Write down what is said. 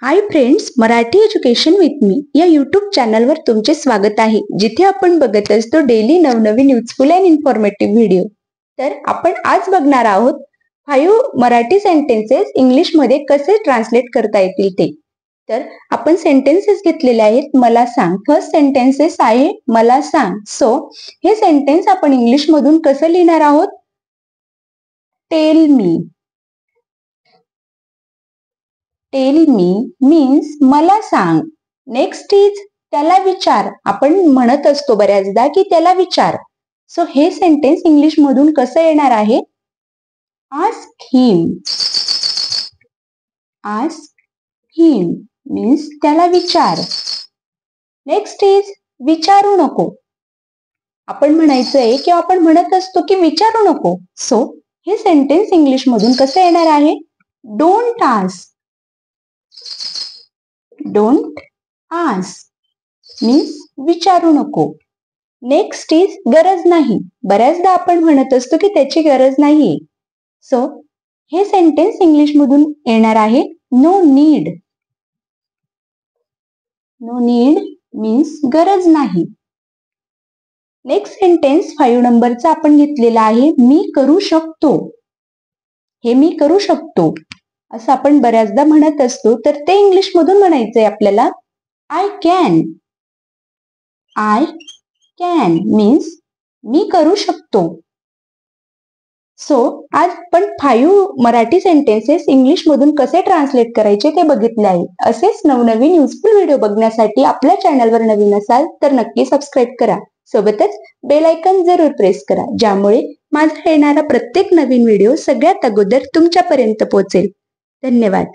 Hi friends, Marathi education with me या YouTube चॅनलवर तुमचे स्वागत आहे, जिथे आपण बघत असतो डेली नवनवीन युजफुल अँड इन्फॉर्मेटिव्ह व्हिडिओ। तर आपण आज बघणार आहोत 5 मराठी सेंटेन्सेस इंग्लिश मध्ये कसे ट्रान्सलेट करता येतील ते। तर आपण सेंटेन्सेस घेतलेले आहेत। मला सांग, फर्स्ट सेंटेन्सेस आहे मला सांग। सो हे सेंटेन्स आपण इंग्लिश मधून कसं लिहिणार आहोत? Tell me. Tell me means मला सांग। नेक्स्ट इज त्याला विचार। आपण म्हणत असतो बऱ्याचदा की त्याला विचार। सो हे सेंटेन्स इंग्लिश मधून कसं येणार आहे? आस्क हिम। आस्क हिम मीन्स त्याला विचार। नेक्स्ट इज विचारू नको। आपण म्हणायचंय किंवा आपण म्हणत असतो की विचारू नको। सो हे सेंटेन्स इंग्लिश मधून कसं येणार आहे? Don't ask. Don't ask means विचारू नको। नेक्स्ट इज गरज नाही। बऱ्याचदा आपण म्हणत असतो की त्याची गरज नाहीये। सो हे सेंटेन्स इंग्लिश मधून येणार आहे no need. No need means गरज नाही। नेक्स्ट सेंटेन्स 5 नंबरचा आपण घेतलेला आहे मी करू शकतो। हे मी करू शकतो असं आपण बऱ्याचदा म्हणत असतो, तर ते इंग्लिश मधून म्हणायचंय आपल्याला I can. I can means मी करू शकतो। सो आज आपण 5 मराठी सेंटेन्सेस इंग्लिश मधून कसे ट्रान्सलेट करायचे ते बघितले आहे। असेच नवनवीन युजफुल व्हिडिओ बघण्यासाठी आपल्या चॅनलवर नवीन असाल तर नक्की सबस्क्राईब करा। सोबतच बेल आयकॉन जरूर प्रेस करा, ज्यामुळे माझा येणारा प्रत्येक नवीन व्हिडिओ सगळ्यात अगोदर तुमच्यापर्यंत पोहोचेल। धन्यवाद।